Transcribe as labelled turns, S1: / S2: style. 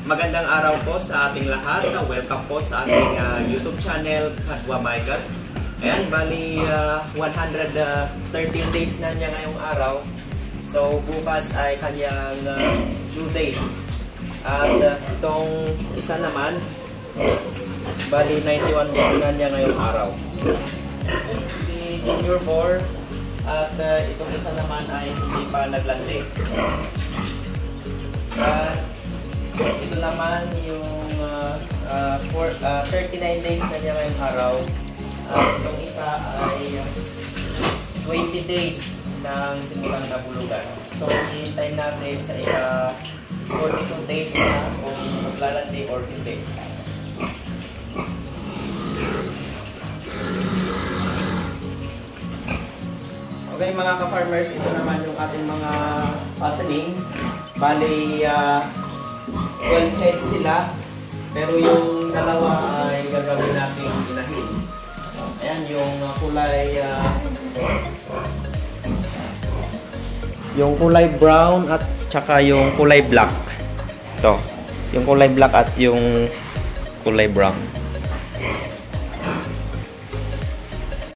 S1: Magandang araw po sa ating lahat. Welcome po sa ating YouTube channel, Kadwa Michael. Ayan, bali 113 days na niya ngayong araw. So bukas ay kanyang due date. At itong isa naman, bali 91 days na niya ngayong araw. Si Junior 4 at itong isa naman ay hindi pa naglasing. Ito naman yung 39 days na niya ngayong araw. Itong isa ay 20 days ng simulang nabulugan. So, hihintay natin sa 42 days na kung maglalandi or hindi. Okay mga ka-farmers, ito naman yung ating mga fattening. Bali, 12 heads sila, pero yung dalawa ay gagawin natin inahin. Ayan, yung kulay brown at saka yung kulay black. Ito, yung kulay black at yung kulay brown.